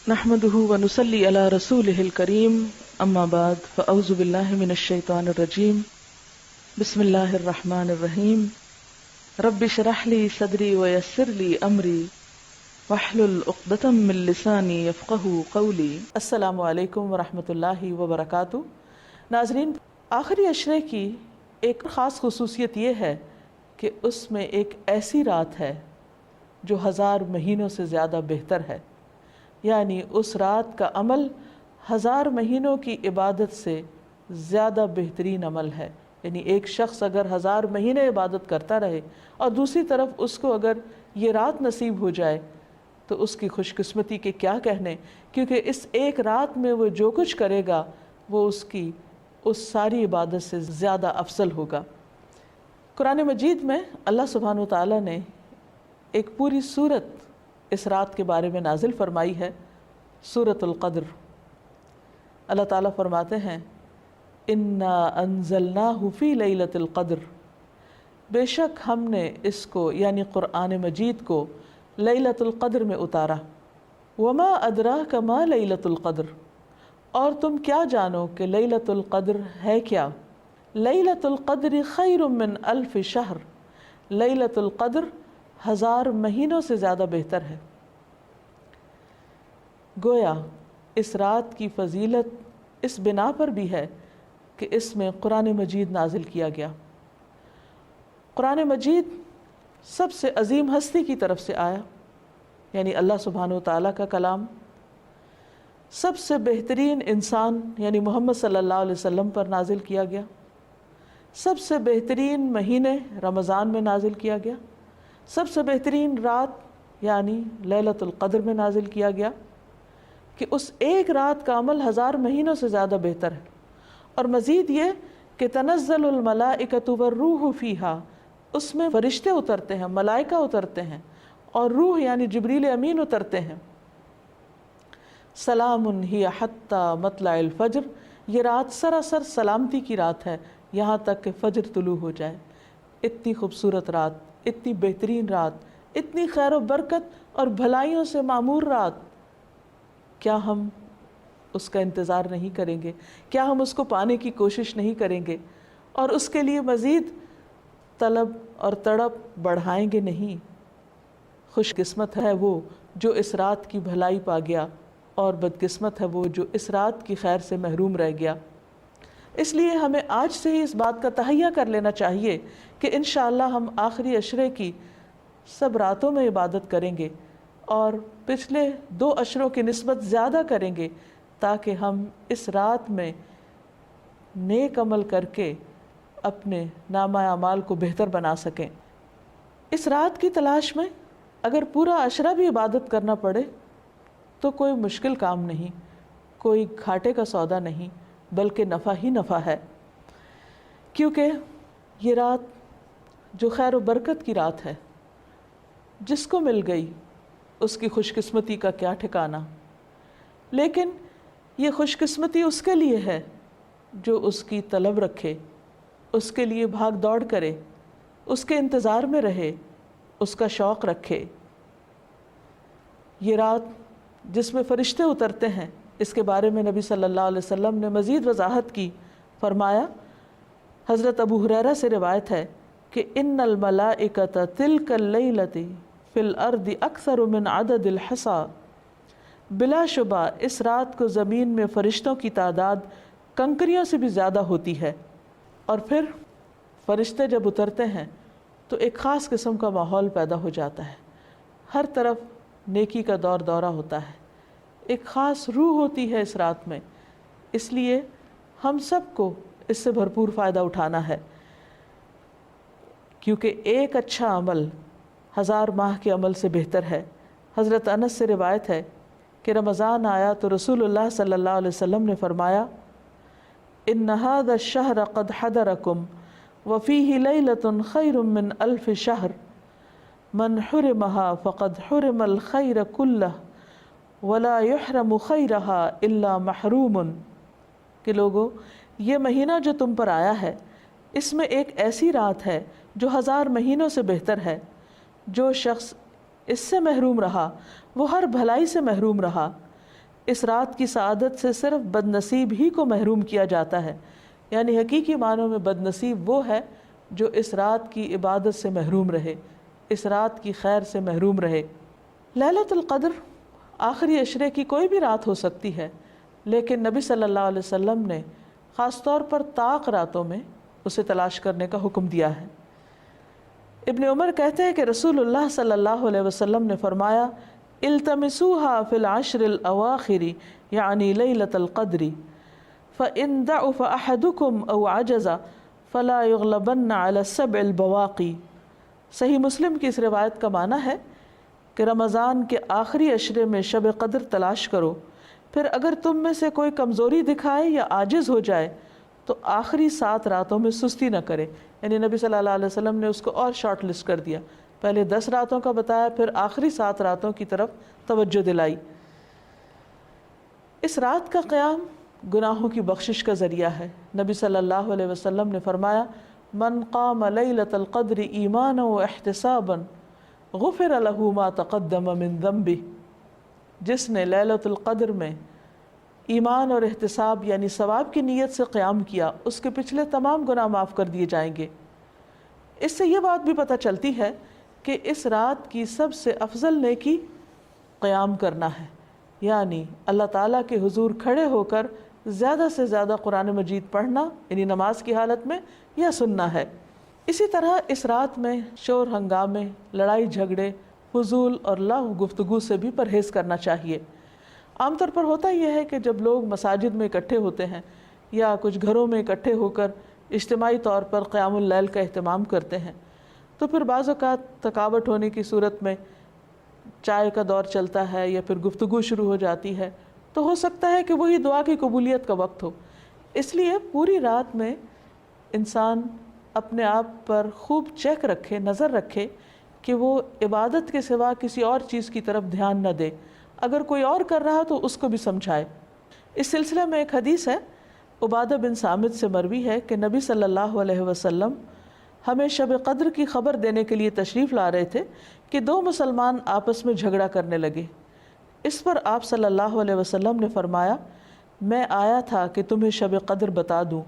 نحمده ونصلي على رسوله الكريم اما بعد فاعوذ بالله من الشيطان الرجيم بسم الله الرحمن الرحيم رب اشرح لي صدري ويسر لي امري واحلل عقدة من لساني يفقهوا قولي۔ السلام علیکم ورحمۃ اللہ وبرکاتہ۔ ناظرین، آخری عشرے کی ایک خاص خصوصیت یہ ہے کہ اس میں ایک ایسی رات ہے جو 1000 مہینوں سے زیادہ بہتر ہے، یعنی اس رات کا عمل 1000 مہینوں کی عبادت سے زیادہ بہترین عمل ہے۔ یعنی ایک شخص اگر 1000 مہینے عبادت کرتا رہے اور دوسری طرف اس کو اگر یہ رات نصیب ہو جائے تو اس کی خوش قسمتی کے کیا کہنے، کیونکہ اس ایک رات میں وہ جو کچھ کرے گا وہ اس کی اس ساری عبادت سے زیادہ افضل ہوگا۔ قرآن مجید میں اللہ سبحانہ وتعالیٰ نے ایک پوری سورت اس رات کے بارے میں نازل فرمائی ہے، سورۃ القدر۔ اللہ تعالیٰ فرماتے ہیں انا انزلناہ فی لیلۃ القدر، بے شک ہم نے اس کو یعنی قرآن مجید کو لیلۃ القدر میں اتارا۔ وما ادراک ما لیلۃ القدر، اور تم کیا جانو کہ لیلۃ القدر ہے کیا؟ لیلۃ القدر خیر من الف شہر، لیلۃ القدر 1000 مہینوں سے زیادہ بہتر ہے۔ گویا اس رات کی فضیلت اس بنا پر بھی ہے کہ اس میں قرآن مجید نازل کیا گیا۔ قرآن مجید سب سے عظیم ہستی کی طرف سے آیا، یعنی اللہ سبحانہ وتعالیٰ کا کلام، سب سے بہترین انسان یعنی محمد صلی اللہ علیہ وسلم پر نازل کیا گیا، سب سے بہترین مہینے رمضان میں نازل کیا گیا، سب سے بہترین رات یعنی لیلۃ القدر میں نازل کیا گیا، کہ اس ایک رات کا عمل 1000 مہینوں سے زیادہ بہتر ہے۔ اور مزید یہ کہ تنزل الملائکۃ والروح فیہا، اس میں فرشتے اترتے ہیں، ملائکہ اترتے ہیں، اور روح یعنی جبریل امین اترتے ہیں۔ سلام ہی حتی مطلع الفجر، یہ رات سراسر سلامتی کی رات ہے یہاں تک کہ فجر طلوع ہو جائے۔ اتنی خوبصورت رات، اتنی بہترین رات، اتنی خیر و برکت اور بھلائیوں سے معمور رات، کیا ہم اس کا انتظار نہیں کریں گے؟ کیا ہم اس کو پانے کی کوشش نہیں کریں گے اور اس کے لیے مزید طلب اور تڑپ بڑھائیں گے نہیں؟ خوش قسمت ہے وہ جو اس رات کی بھلائی پا گیا، اور بدقسمت ہے وہ جو اس رات کی خیر سے محروم رہ گیا۔ اس لیے ہمیں آج سے ہی اس بات کا تہیہ کر لینا چاہیے کہ انشاءاللہ ہم آخری عشرے کی سب راتوں میں عبادت کریں گے اور پچھلے 2 عشروں کی نسبت زیادہ کریں گے، تاکہ ہم اس رات میں نیک عمل کر کے اپنے نامہ اعمال کو بہتر بنا سکیں۔ اس رات کی تلاش میں اگر پورا عشرہ بھی عبادت کرنا پڑے تو کوئی مشکل کام نہیں، کوئی گھاٹے کا سودا نہیں، بلکہ نفع ہی نفع ہے، کیونکہ یہ رات جو خیر و برکت کی رات ہے، جس کو مل گئی اس کی خوش قسمتی کا کیا ٹھکانہ۔ لیکن یہ خوش قسمتی اس کے لیے ہے جو اس کی طلب رکھے، اس کے لیے بھاگ دوڑ کرے، اس کے انتظار میں رہے، اس کا شوق رکھے۔ یہ رات جس میں فرشتے اترتے ہیں، اس کے بارے میں نبی صلی اللہ علیہ وسلم نے مزید وضاحت کی، فرمایا، حضرت ابو ہریرہ سے روایت ہے کہ ان الملائکۃ تلک اللیلۃ فی الارض اکثر من عدد الحصی، بلا شبہ اس رات کو زمین میں فرشتوں کی تعداد کنکریوں سے بھی زیادہ ہوتی ہے۔ اور پھر فرشتے جب اترتے ہیں تو ایک خاص قسم کا ماحول پیدا ہو جاتا ہے، ہر طرف نیکی کا دور دورہ ہوتا ہے، ایک خاص روح ہوتی ہے اس رات میں۔ اس لیے ہم سب کو اس سے بھرپور فائدہ اٹھانا ہے، کیونکہ ایک اچھا عمل 1000 ماہ کے عمل سے بہتر ہے۔ حضرت انس سے روایت ہے کہ رمضان آیا تو رسول اللہ صلی اللہ علیہ وسلم نے فرمایا، ان هذا الشهر قد حضركم وفيه ليلة خير من 1000 شهر من حرمها فقد حرم الخير كله ولا يحرم خيرها الا محروم، کہ لوگو یہ مہینہ جو تم پر آیا ہے اس میں ایک ایسی رات ہے جو 1000 مہینوں سے بہتر ہے، جو شخص اس سے محروم رہا وہ ہر بھلائی سے محروم رہا، اس رات کی سعادت سے صرف بد نصیب ہی کو محروم کیا جاتا ہے، یعنی حقیقی معنوں میں بد نصیب وہ ہے جو اس رات کی عبادت سے محروم رہے، اس رات کی خیر سے محروم رہے۔ لیلۃ القدر آخری عشرے کی کوئی بھی رات ہو سکتی ہے، لیکن نبی صلی اللہ علیہ وسلم نے خاص طور پر طاق راتوں میں اسے تلاش کرنے کا حکم دیا ہے۔ ابن عمر کہتے ہیں کہ رسول اللہ صلی اللہ علیہ وسلم نے فرمایا، التمسوها فی العشر الاواخر یعنی لیلۃ القدر فإن ضعف أحدكم أو عجز فلا يغلبن على السبع البواقی۔ صحیح مسلم کی اس روایت کا معنی ہے کہ رمضان کے آخری عشرے میں شب قدر تلاش کرو، پھر اگر تم میں سے کوئی کمزوری دکھائے یا عاجز ہو جائے تو آخری 7 راتوں میں سستی نہ کرے۔ یعنی نبی صلی اللہ علیہ وسلم نے اس کو اور شارٹ لسٹ کر دیا، پہلے 10 راتوں کا بتایا، پھر آخری 7 راتوں کی طرف توجہ دلائی۔ اس رات کا قیام گناہوں کی بخشش کا ذریعہ ہے۔ نبی صلی اللہ علیہ وسلم نے فرمایا، من قام لیلۃ القدر ایمانا واحتسابا غفر له ما تقدم من ذنبہ، جس نے لیلۃ القدر میں ایمان اور احتساب یعنی ثواب کی نیت سے قیام کیا، اس کے پچھلے تمام گناہ معاف کر دیے جائیں گے۔ اس سے یہ بات بھی پتہ چلتی ہے کہ اس رات کی سب سے افضل نیکی قیام کرنا ہے، یعنی اللہ تعالیٰ کے حضور کھڑے ہو کر زیادہ سے زیادہ قرآن مجید پڑھنا، یعنی نماز کی حالت میں، یا سننا ہے۔ اسی طرح اس رات میں شور ہنگامے، لڑائی جھگڑے، فضول اور لغو گفتگو سے بھی پرہیز کرنا چاہیے۔ عام طور پر ہوتا یہ ہے کہ جب لوگ مساجد میں اکٹھے ہوتے ہیں یا کچھ گھروں میں اکٹھے ہو کر اجتماعی طور پر قیام اللیل کا اہتمام کرتے ہیں تو پھر بعض اوقات تھکاوٹ ہونے کی صورت میں چائے کا دور چلتا ہے یا پھر گفتگو شروع ہو جاتی ہے، تو ہو سکتا ہے کہ وہی دعا کی قبولیت کا وقت ہو۔ اس لیے پوری رات میں انسان اپنے آپ پر خوب چیک رکھے، نظر رکھے کہ وہ عبادت کے سوا کسی اور چیز کی طرف دھیان نہ دے، اگر کوئی اور کر رہا تو اس کو بھی سمجھائے۔ اس سلسلے میں ایک حدیث ہے، عبادہ بن صامت سے مروی ہے کہ نبی صلی اللہ علیہ وسلم ہمیں شب قدر کی خبر دینے کے لیے تشریف لا رہے تھے کہ 2 مسلمان آپس میں جھگڑا کرنے لگے۔ اس پر آپ صلی اللہ علیہ وسلم نے فرمایا، میں آیا تھا کہ تمہیں شب قدر بتا دوں،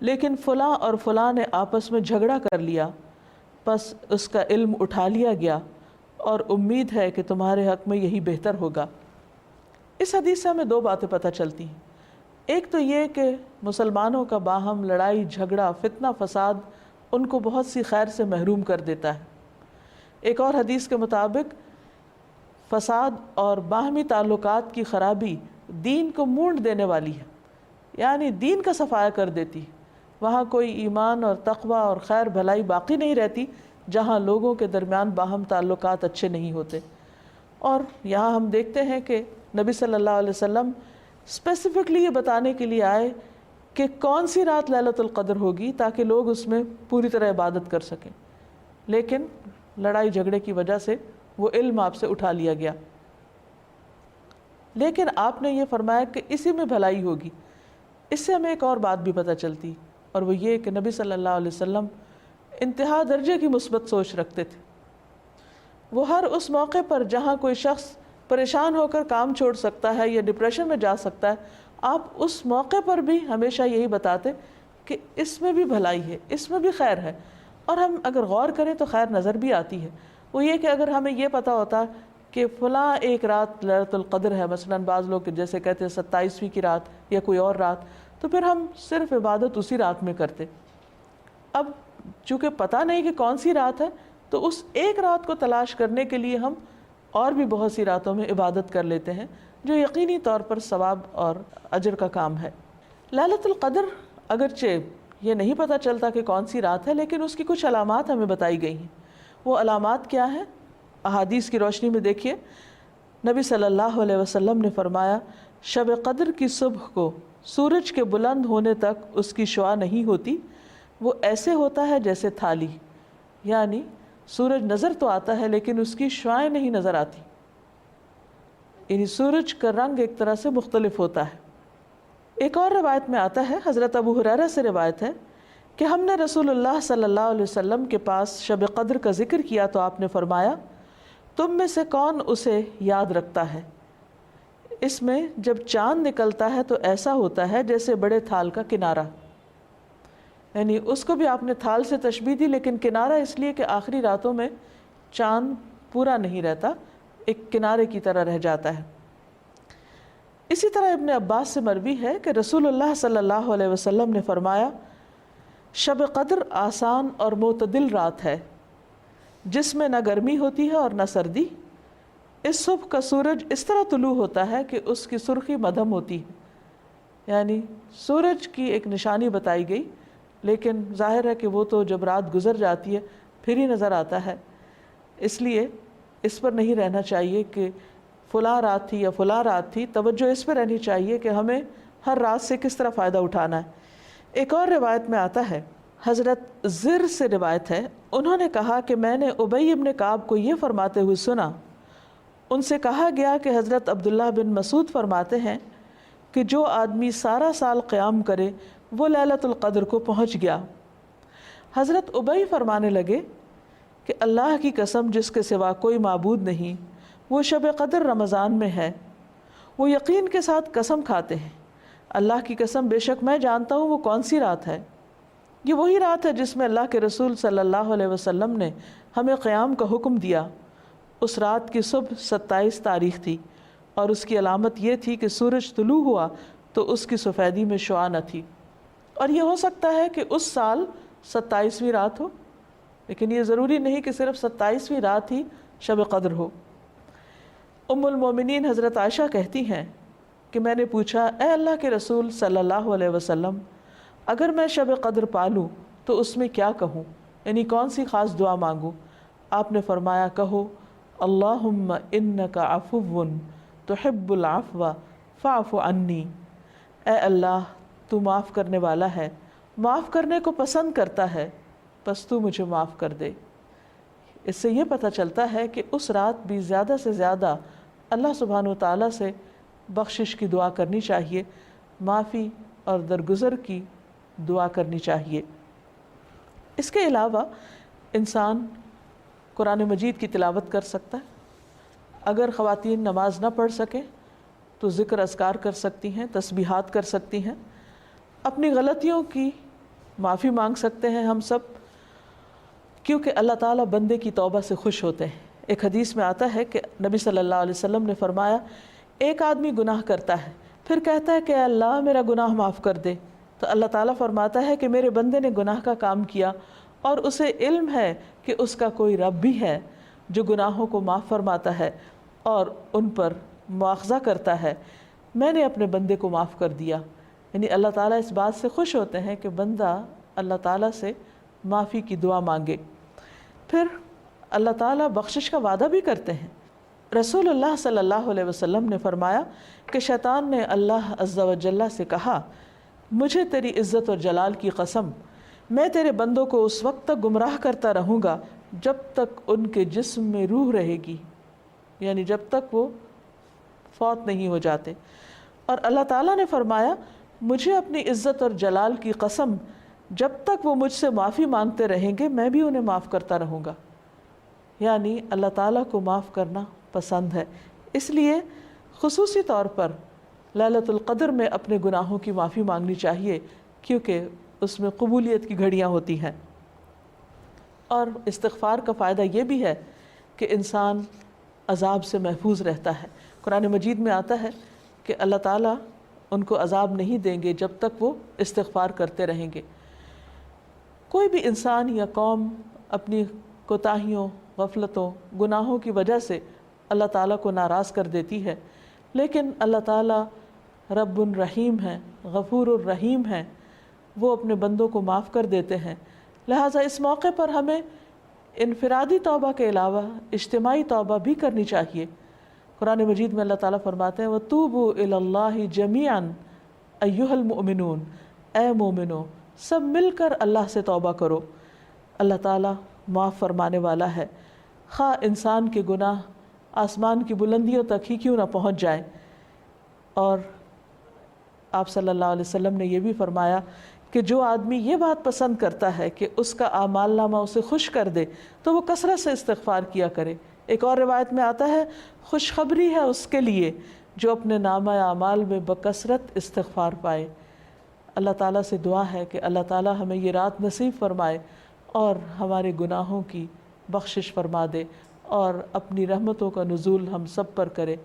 لیکن فلاں اور فلاں نے آپس میں جھگڑا کر لیا، پس اس کا علم اٹھا لیا گیا اور امید ہے کہ تمہارے حق میں یہی بہتر ہوگا۔ اس حدیث سے ہمیں 2 باتیں پتہ چلتی ہیں۔ ایک تو یہ کہ مسلمانوں کا باہم لڑائی جھگڑا، فتنہ فساد ان کو بہت سی خیر سے محروم کر دیتا ہے۔ ایک اور حدیث کے مطابق فساد اور باہمی تعلقات کی خرابی دین کو مونڈ دینے والی ہے، یعنی دین کا صفایا کر دیتی ہے۔ وہاں کوئی ایمان اور تقوی اور خیر بھلائی باقی نہیں رہتی جہاں لوگوں کے درمیان باہم تعلقات اچھے نہیں ہوتے۔ اور یہاں ہم دیکھتے ہیں کہ نبی صلی اللہ علیہ وسلم اسپیسیفکلی یہ بتانے کے لیے آئے کہ کون سی رات لیلۃ القدر ہوگی تاکہ لوگ اس میں پوری طرح عبادت کر سکیں، لیکن لڑائی جھگڑے کی وجہ سے وہ علم آپ سے اٹھا لیا گیا۔ لیکن آپ نے یہ فرمایا کہ اسی میں بھلائی ہوگی۔ اس سے ہمیں ایک اور بات بھی پتہ چلتی، اور وہ یہ کہ نبی صلی اللہ علیہ وسلم انتہا درجے کی مثبت سوچ رکھتے تھے۔ وہ ہر اس موقع پر جہاں کوئی شخص پریشان ہو کر کام چھوڑ سکتا ہے یا ڈپریشن میں جا سکتا ہے، آپ اس موقع پر بھی ہمیشہ یہی بتاتے کہ اس میں بھی بھلائی ہے، اس میں بھی خیر ہے۔ اور ہم اگر غور کریں تو خیر نظر بھی آتی ہے۔ وہ یہ کہ اگر ہمیں یہ پتہ ہوتا کہ فلاں ایک رات لیلۃ القدر ہے، مثلاً بعض لوگ جیسے کہتے ہیں 27ویں کی رات یا کوئی اور رات، تو پھر ہم صرف عبادت اسی رات میں کرتے۔ اب چونکہ پتہ نہیں کہ کون سی رات ہے، تو اس ایک رات کو تلاش کرنے کے لیے ہم اور بھی بہت سی راتوں میں عبادت کر لیتے ہیں، جو یقینی طور پر ثواب اور اجر کا کام ہے۔ لیلۃ القدر اگرچہ یہ نہیں پتہ چلتا کہ کون سی رات ہے، لیکن اس کی کچھ علامات ہمیں بتائی گئی ہیں۔ وہ علامات کیا ہیں؟ احادیث کی روشنی میں دیکھیے، نبی صلی اللہ علیہ وسلم نے فرمایا، شب قدر کی صبح کو سورج کے بلند ہونے تک اس کی شعاع نہیں ہوتی، وہ ایسے ہوتا ہے جیسے تھالی، یعنی سورج نظر تو آتا ہے لیکن اس کی شعاعیں نہیں نظر آتی، یعنی سورج کا رنگ ایک طرح سے مختلف ہوتا ہے۔ ایک اور روایت میں آتا ہے، حضرت ابو ہریرہ سے روایت ہے کہ ہم نے رسول اللہ صلی اللہ علیہ وسلم کے پاس شب قدر کا ذکر کیا تو آپ نے فرمایا، تم میں سے کون اسے یاد رکھتا ہے؟ اس میں جب چاند نکلتا ہے تو ایسا ہوتا ہے جیسے بڑے تھال کا کنارہ، یعنی اس کو بھی آپ نے تھال سے تشبیہ دی، لیکن کنارہ اس لیے کہ آخری راتوں میں چاند پورا نہیں رہتا، ایک کنارے کی طرح رہ جاتا ہے۔ اسی طرح ابن عباس سے مروی ہے کہ رسول اللہ صلی اللہ علیہ وسلم نے فرمایا، شب قدر آسان اور معتدل رات ہے جس میں نہ گرمی ہوتی ہے اور نہ سردی۔ اس صبح کا سورج اس طرح طلوع ہوتا ہے کہ اس کی سرخی مدھم ہوتی ہے، یعنی سورج کی ایک نشانی بتائی گئی، لیکن ظاہر ہے کہ وہ تو جب رات گزر جاتی ہے پھر ہی نظر آتا ہے، اس لیے اس پر نہیں رہنا چاہیے کہ فلاں رات تھی یا فلاں رات تھی، توجہ اس پہ رہنی چاہیے کہ ہمیں ہر رات سے کس طرح فائدہ اٹھانا ہے۔ ایک اور روایت میں آتا ہے، حضرت زر سے روایت ہے، انہوں نے کہا کہ میں نے ابی ابن کعب کو یہ فرماتے ہوئے سنا، ان سے کہا گیا کہ حضرت عبداللہ بن مسعود فرماتے ہیں کہ جو آدمی سارا سال قیام کرے وہ لیلۃ القدر کو پہنچ گیا۔ حضرت ابی فرمانے لگے کہ اللہ کی قسم جس کے سوا کوئی معبود نہیں، وہ شب قدر رمضان میں ہے۔ وہ یقین کے ساتھ قسم کھاتے ہیں، اللہ کی قسم بے شک میں جانتا ہوں وہ کون سی رات ہے۔ یہ وہی رات ہے جس میں اللہ کے رسول صلی اللہ علیہ وسلم نے ہمیں قیام کا حکم دیا۔ اس رات کی صبح 27 تاریخ تھی اور اس کی علامت یہ تھی کہ سورج طلوع ہوا تو اس کی سفیدی میں شعاع نہ تھی، اور یہ ہو سکتا ہے کہ اس سال 27ویں رات ہو، لیکن یہ ضروری نہیں کہ صرف 27ویں رات ہی شب قدر ہو۔ ام المومنین حضرت عائشہ کہتی ہیں کہ میں نے پوچھا، اے اللہ کے رسول صلی اللہ علیہ وسلم، اگر میں شب قدر پالوں تو اس میں کیا کہوں، یعنی کون سی خاص دعا مانگوں؟ آپ نے فرمایا، کہو اللہم انک عفو تحب العفو فاعف عنی، اے اللہ تو معاف کرنے والا ہے، معاف کرنے کو پسند کرتا ہے، بس تو مجھے معاف کر دے۔ اس سے یہ پتہ چلتا ہے کہ اس رات بھی زیادہ سے زیادہ اللہ سبحانہ و تعالیٰ سے بخشش کی دعا کرنی چاہیے، معافی اور درگزر کی دعا کرنی چاہیے۔ اس کے علاوہ انسان قرآن مجید کی تلاوت کر سکتا ہے، اگر خواتین نماز نہ پڑھ سکیں تو ذکر اذکار کر سکتی ہیں، تسبیحات کر سکتی ہیں، اپنی غلطیوں کی معافی مانگ سکتے ہیں ہم سب، کیونکہ اللہ تعالیٰ بندے کی توبہ سے خوش ہوتے ہیں۔ ایک حدیث میں آتا ہے کہ نبی صلی اللہ علیہ وسلم نے فرمایا، ایک آدمی گناہ کرتا ہے پھر کہتا ہے کہ اے اللہ میرا گناہ معاف کر دے، تو اللہ تعالیٰ فرماتا ہے کہ میرے بندے نے گناہ کا کام کیا اور اسے علم ہے کہ اس کا کوئی رب بھی ہے جو گناہوں کو معاف فرماتا ہے اور ان پر مواخذہ کرتا ہے، میں نے اپنے بندے کو معاف کر دیا۔ یعنی اللہ تعالیٰ اس بات سے خوش ہوتے ہیں کہ بندہ اللہ تعالیٰ سے معافی کی دعا مانگے۔ پھر اللہ تعالیٰ بخشش کا وعدہ بھی کرتے ہیں۔ رسول اللہ صلی اللہ علیہ وسلم نے فرمایا کہ شیطان نے اللہ عز و جل سے کہا، مجھے تیری عزت اور جلال کی قسم، میں تیرے بندوں کو اس وقت تک گمراہ کرتا رہوں گا جب تک ان کے جسم میں روح رہے گی، یعنی جب تک وہ فوت نہیں ہو جاتے۔ اور اللہ تعالیٰ نے فرمایا، مجھے اپنی عزت اور جلال کی قسم، جب تک وہ مجھ سے معافی مانگتے رہیں گے میں بھی انہیں معاف کرتا رہوں گا۔ یعنی اللہ تعالیٰ کو معاف کرنا پسند ہے، اس لیے خصوصی طور پر لیلۃ القدر میں اپنے گناہوں کی معافی مانگنی چاہیے، کیونکہ اس میں قبولیت کی گھڑیاں ہوتی ہیں۔ اور استغفار کا فائدہ یہ بھی ہے کہ انسان عذاب سے محفوظ رہتا ہے۔ قرآن مجید میں آتا ہے کہ اللہ تعالیٰ ان کو عذاب نہیں دیں گے جب تک وہ استغفار کرتے رہیں گے۔ کوئی بھی انسان یا قوم اپنی کوتاہیوں، غفلتوں، گناہوں کی وجہ سے اللہ تعالیٰ کو ناراض کر دیتی ہے، لیکن اللہ تعالیٰ رب الرحیم ہیں، غفور الرحیم ہیں، وہ اپنے بندوں کو معاف کر دیتے ہیں۔ لہٰذا اس موقع پر ہمیں انفرادی توبہ کے علاوہ اجتماعی توبہ بھی کرنی چاہیے۔ قرآن مجید میں اللہ تعالیٰ فرماتے ہیں، وَتُوبُوا إِلَى اللَّهِ جَمِيعًا أَيُّهَا الْمُؤْمِنُونَ، اے مومنو سب مل کر اللہ سے توبہ کرو، اللہ تعالیٰ معاف فرمانے والا ہے، خواہ انسان کے گناہ آسمان کی بلندیوں تک ہی کیوں نہ پہنچ جائے۔ اور آپ صلی اللہ علیہ وسلم نے یہ بھی فرمایا کہ جو آدمی یہ بات پسند کرتا ہے کہ اس کا اعمال نامہ اسے خوش کر دے تو وہ کثرت سے استغفار کیا کرے۔ ایک اور روایت میں آتا ہے، خوشخبری ہے اس کے لیے جو اپنے نامہ اعمال میں بکثرت استغفار پائے۔ اللہ تعالیٰ سے دعا ہے کہ اللہ تعالیٰ ہمیں یہ رات نصیب فرمائے اور ہمارے گناہوں کی بخشش فرما دے اور اپنی رحمتوں کا نزول ہم سب پر کرے۔